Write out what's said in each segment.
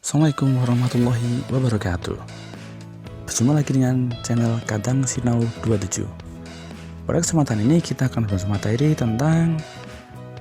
Assalamualaikum warahmatullahi wabarakatuh. Berjumpa lagi dengan channel Kadang Sinau 27. Pada kesempatan ini kita akan bahas materi tentang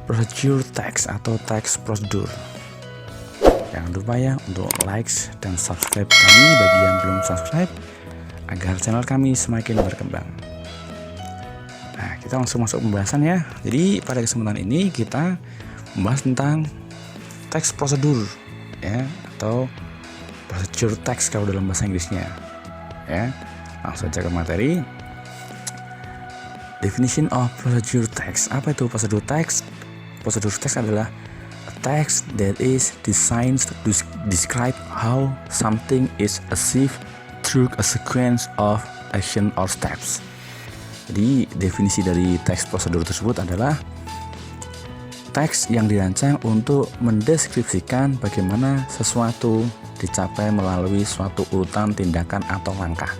procedure text atau text prosedur. Jangan lupa ya untuk like dan subscribe kami bagi yang belum subscribe agar channel kami semakin berkembang. Nah, kita langsung masuk pembahasan ya. Jadi pada kesempatan ini kita membahas tentang text prosedur ya, atau procedure text kalau dalam bahasa Inggrisnya ya. Langsung saja ke materi. Definition of procedure text. Apa itu procedure text? Procedure text adalah a text that is designed to describe how something is achieved through a sequence of action or steps. Jadi definisi dari teks prosedur tersebut adalah teks yang dirancang untuk mendeskripsikan bagaimana sesuatu dicapai melalui suatu urutan tindakan atau langkah.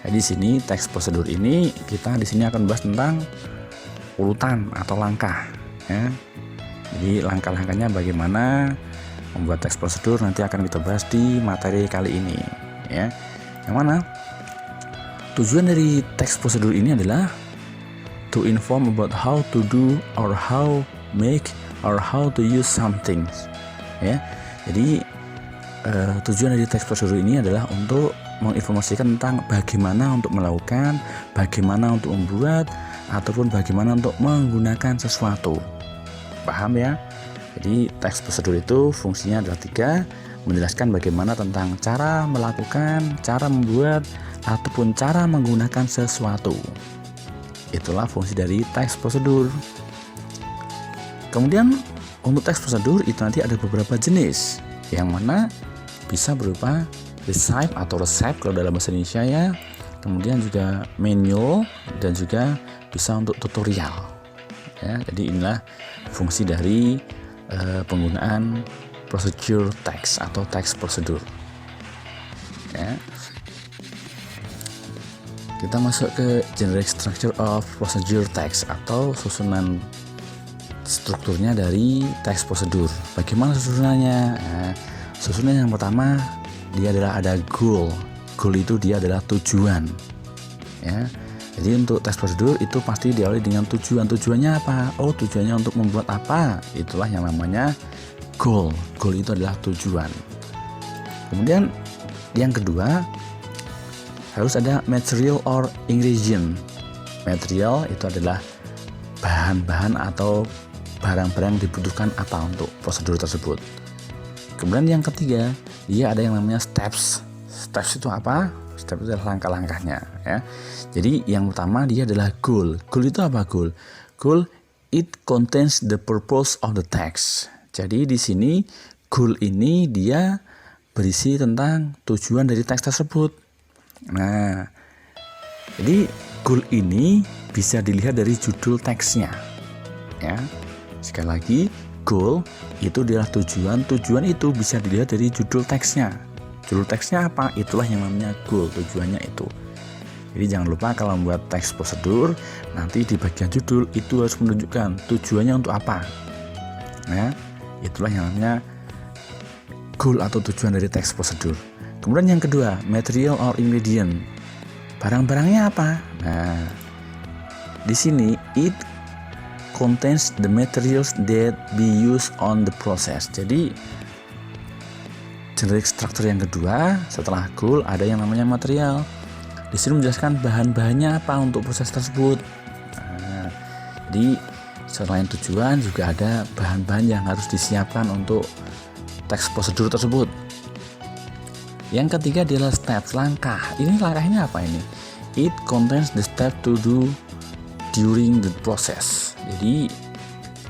Jadi di sini teks prosedur ini kita di sini akan bahas tentang urutan atau langkah ya. Jadi langkah-langkahnya bagaimana membuat teks prosedur nanti akan kita bahas di materi kali ini ya. Yang mana tujuan dari teks prosedur ini adalah to inform about how to do or how make or how to use something ya. Jadi tujuan dari teks prosedur ini adalah untuk menginformasikan tentang bagaimana untuk melakukan, bagaimana untuk membuat, ataupun bagaimana untuk menggunakan sesuatu. Paham ya? Jadi teks prosedur itu fungsinya adalah 3, menjelaskan bagaimana tentang cara melakukan, cara membuat, ataupun cara menggunakan sesuatu. Itulah fungsi dari teks prosedur. Kemudian untuk teks prosedur itu nanti ada beberapa jenis, yang mana bisa berupa recipe atau resep kalau dalam bahasa Indonesia ya, kemudian juga manual dan juga bisa untuk tutorial ya. Jadi inilah fungsi dari penggunaan procedure text atau teks prosedur ya. Kita masuk ke generic structure of procedure text atau susunan strukturnya dari teks prosedur. Bagaimana susunannya? Nah, susunan yang pertama dia adalah ada goal. Goal itu dia adalah tujuan. Ya. Jadi untuk teks prosedur itu pasti diawali dengan tujuan. Tujuannya apa? Oh, tujuannya untuk membuat apa? Itulah yang namanya goal. Goal itu adalah tujuan. Kemudian yang kedua harus ada material or ingredient. Material itu adalah bahan-bahan atau barang-barang yang dibutuhkan apa untuk prosedur tersebut. Kemudian yang ketiga, dia ada yang namanya steps. Steps itu apa? Steps itu adalah langkah-langkahnya ya. Jadi yang pertama dia adalah goal. Goal itu apa goal? Goal it contains the purpose of the text. Jadi di sini goal ini dia berisi tentang tujuan dari teks tersebut. Nah, jadi goal ini bisa dilihat dari judul teksnya ya. Sekali lagi, goal itu adalah tujuan. Tujuan itu bisa dilihat dari judul teksnya. Judul teksnya apa? Itulah yang namanya goal, tujuannya itu. Jadi jangan lupa kalau membuat teks prosedur, nanti di bagian judul itu harus menunjukkan tujuannya untuk apa. Ya, itulah yang namanya goal atau tujuan dari teks prosedur. Kemudian yang kedua, material or ingredient. Barang-barangnya apa? Nah, di sini it contains the materials that be used on the process. Jadi generic structure yang kedua setelah goal ada yang namanya material. Di sini menjelaskan bahan-bahannya apa untuk proses tersebut. Nah, jadi selain tujuan juga ada bahan-bahan yang harus disiapkan untuk teks prosedur tersebut. Yang ketiga adalah steps, langkah. Ini langkahnya apa ini? It contains the step to do during the process. Jadi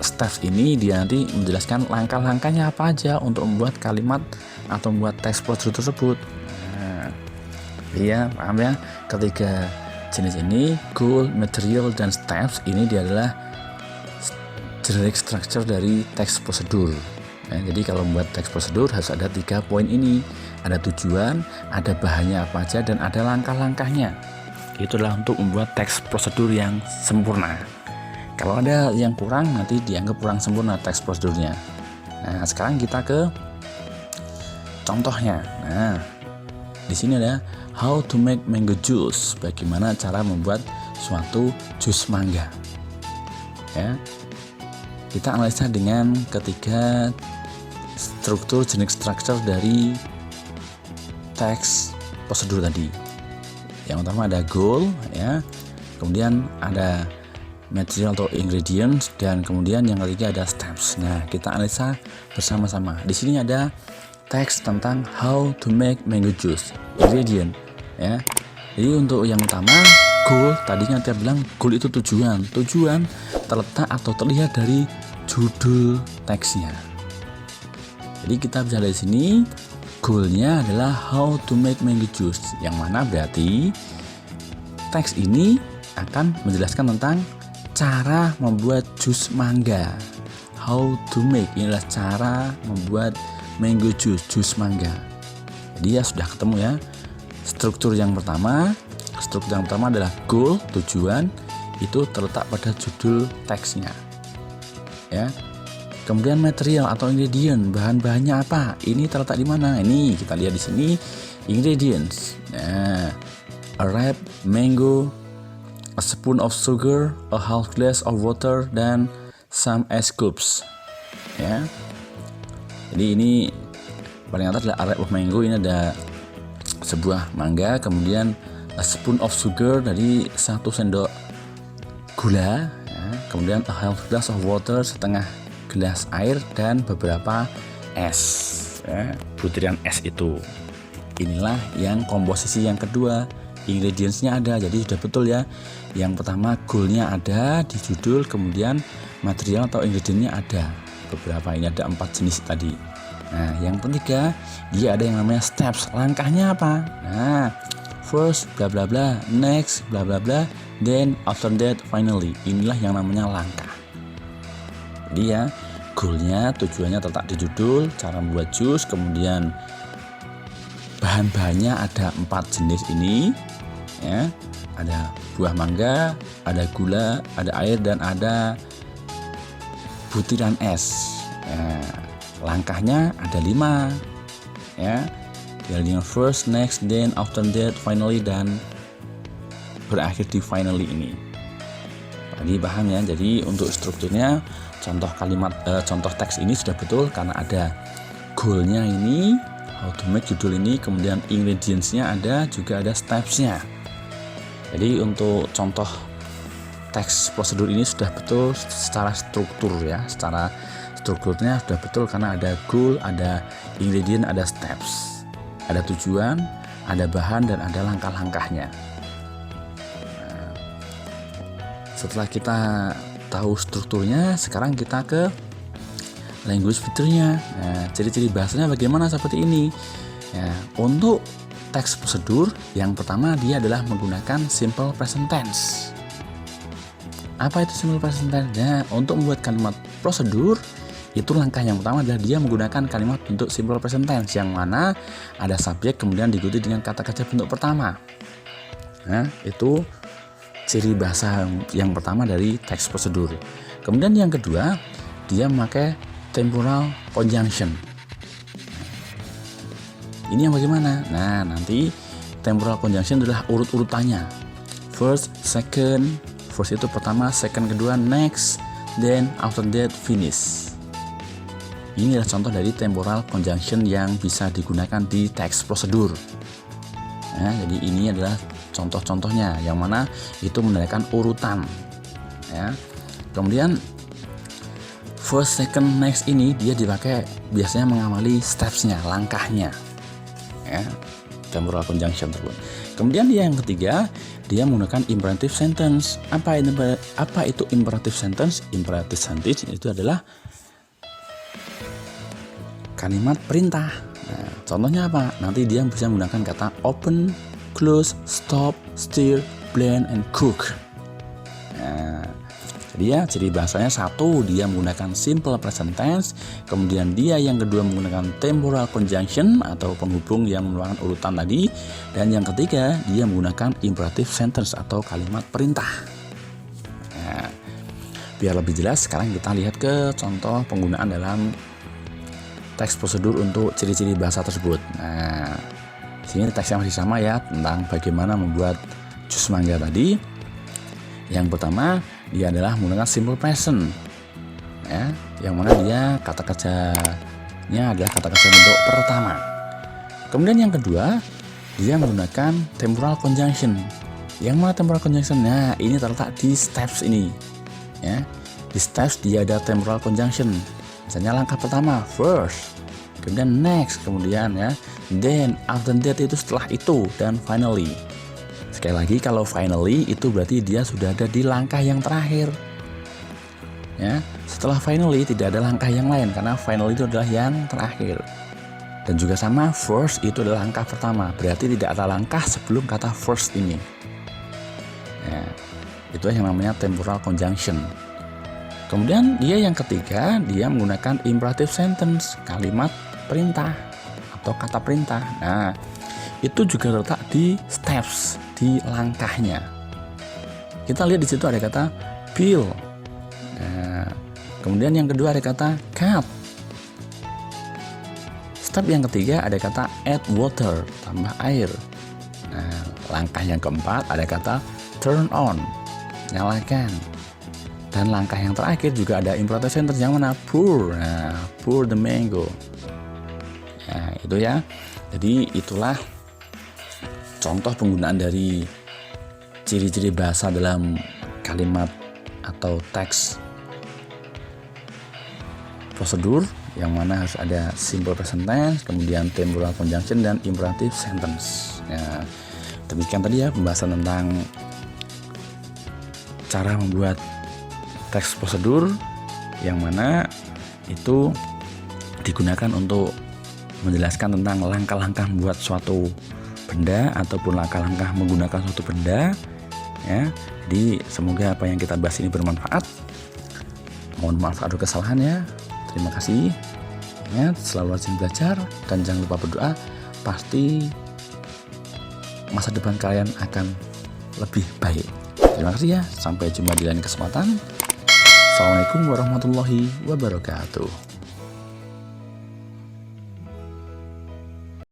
steps ini dia nanti menjelaskan langkah-langkahnya apa aja untuk membuat kalimat atau membuat teks prosedur tersebut. Nah, iya paham ya? Ketiga jenis ini goal, material, dan steps ini dia adalah generic structure dari teks prosedur. Nah, jadi kalau membuat teks prosedur harus ada 3 poin ini. Ada tujuan, ada bahannya apa aja, dan ada langkah-langkahnya. Itulah untuk membuat teks prosedur yang sempurna. Kalau ada yang kurang nanti dianggap kurang sempurna teks prosedurnya. Nah, sekarang kita ke contohnya. Nah, di sini ada how to make mango juice, bagaimana cara membuat suatu jus mangga. Ya, kita analisa dengan ketiga struktur jenis structure dari teks prosedur tadi. Yang pertama ada goal, ya, kemudian ada material atau ingredients, dan kemudian yang ketiga ada steps. Nah, kita analisa bersama-sama. Di sini ada teks tentang how to make mango juice, ingredient, ya. Jadi untuk yang utama goal, tadinya dia bilang goal itu tujuan. Tujuan terletak atau terlihat dari judul teksnya. Jadi kita bisa dari sini goalnya adalah how to make mango juice, yang mana berarti teks ini akan menjelaskan tentang cara membuat jus mangga. How to make, inilah cara membuat mango juice, jus mangga. Jadi ya sudah ketemu ya. Struktur yang pertama adalah goal, tujuan, itu terletak pada judul teksnya. Ya. Kemudian material atau ingredient, bahan-bahannya apa? Ini terletak di mana? Ini kita lihat di sini ingredients. Nah, a ripe mango, a spoon of sugar, a half glass of water, dan some ice cubes. Ya. Jadi ini paling atas adalah a ripe of mango, ini ada sebuah mangga, kemudian a spoon of sugar, dari 1 sendok gula, ya. Kemudian a half glass of water, setengah gelas air, dan beberapa es, ya, butiran es itu. Inilah yang komposisi yang kedua. Ingredientsnya ada, jadi sudah betul ya. Yang pertama goalnya ada di judul, kemudian material atau ingredientnya ada beberapa, ini ada 4 jenis tadi. Nah, yang ketiga dia ada yang namanya steps, langkahnya apa? Nah, first bla bla bla, next bla bla bla, then after that finally. Inilah yang namanya langkah. Jadi ya, goalnya, tujuannya terletak di judul, cara membuat jus, kemudian bahan-bahannya ada 4 jenis ini. Ya, ada buah mangga, ada gula, ada air, dan ada butiran es. Ya, langkahnya ada 5. Ya, yang first, next, then, after that, finally, dan berakhir di finally ini. Tadi paham ya. Jadi untuk strukturnya, contoh kalimat, contoh teks ini sudah betul karena ada goalnya ini, how to make, judul ini, kemudian ingredientsnya ada, juga ada stepsnya. Jadi untuk contoh teks prosedur ini sudah betul secara struktur ya, secara strukturnya sudah betul karena ada goal, ada ingredient, ada steps, ada tujuan, ada bahan, dan ada langkah-langkahnya. Nah, setelah kita tahu strukturnya, sekarang kita ke language feature-nya. Nah, ciri-ciri bahasanya bagaimana seperti ini. Ya, untuk teks prosedur, yang pertama dia adalah menggunakan simple present tense. Apa itu simple present tense? Nah, untuk membuat kalimat prosedur, itu langkah yang pertama adalah dia menggunakan kalimat bentuk simple present tense, yang mana ada subjek kemudian diikuti dengan kata kerja bentuk pertama. Nah, itu ciri bahasa yang pertama dari teks prosedur. Kemudian yang kedua, dia memakai temporal conjunction. Ini yang bagaimana? Nah, nanti temporal conjunction adalah urut-urutannya. First, second, first itu pertama, second kedua, next, then after that finish. Ini adalah contoh dari temporal conjunction yang bisa digunakan di teks prosedur. Nah, jadi ini adalah contoh-contohnya, yang mana itu menandakan urutan. Ya. Kemudian first, second, next ini dia dipakai biasanya mengamali stepsnya, langkahnya. Ya, temporal conjunction tersebut. Kemudian dia yang ketiga, dia menggunakan imperative sentence. Apa itu imperative sentence? Imperative sentence itu adalah kalimat perintah. Nah, contohnya apa? Nanti dia bisa menggunakan kata open, close, stop, stir, blend, and cook. Nah, dia ciri bahasanya satu, dia menggunakan simple present tense, kemudian dia yang kedua menggunakan temporal conjunction atau penghubung yang merupakan urutan tadi, dan yang ketiga dia menggunakan imperative sentence atau kalimat perintah. Nah, biar lebih jelas sekarang kita lihat ke contoh penggunaan dalam teks prosedur untuk ciri-ciri bahasa tersebut. Nah, sini teksnya masih sama ya, tentang bagaimana membuat jus mangga tadi. Yang pertama, dia adalah menggunakan simple present, ya, yang mana dia kata kerjanya adalah kata kerja bentuk pertama. Kemudian yang kedua, dia menggunakan temporal conjunction. Yang mana temporal conjunction? Nah, ini terletak di steps ini, ya. Di steps dia ada temporal conjunction. Misalnya langkah pertama first, kemudian next, kemudian ya, then, after that itu setelah itu, dan finally. Sekali lagi, kalau finally itu berarti dia sudah ada di langkah yang terakhir. Ya, setelah finally tidak ada langkah yang lain karena finally itu adalah yang terakhir. Dan juga sama, first itu adalah langkah pertama, berarti tidak ada langkah sebelum kata first ini. Ya, itu yang namanya temporal conjunction. Kemudian dia yang ketiga, dia menggunakan imperative sentence, kalimat perintah atau kata perintah. Nah, itu juga terletak di steps, di langkahnya. Kita lihat di situ ada kata peel. Nah, kemudian yang kedua ada kata cut. Step yang ketiga ada kata add water, tambah air. Nah, langkah yang keempat ada kata turn on, nyalakan. Dan langkah yang terakhir juga ada imperative sentence yang mana pour. Nah, pour the mango. Nah, itu ya. Jadi itulah contoh penggunaan dari ciri-ciri bahasa dalam kalimat atau teks prosedur, yang mana harus ada simple present tense, kemudian temporal conjunction, dan imperative sentence. Ya, demikian tadi ya pembahasan tentang cara membuat teks prosedur, yang mana itu digunakan untuk menjelaskan tentang langkah-langkah membuat suatu benda ataupun langkah-langkah menggunakan suatu benda, ya. Jadi semoga apa yang kita bahas ini bermanfaat. Mohon maaf kalau ada kesalahan ya. Terima kasih. Ingat, selalu rajin belajar dan jangan lupa berdoa. Pasti masa depan kalian akan lebih baik. Terima kasih ya. Sampai jumpa di lain kesempatan. Assalamualaikum warahmatullahi wabarakatuh.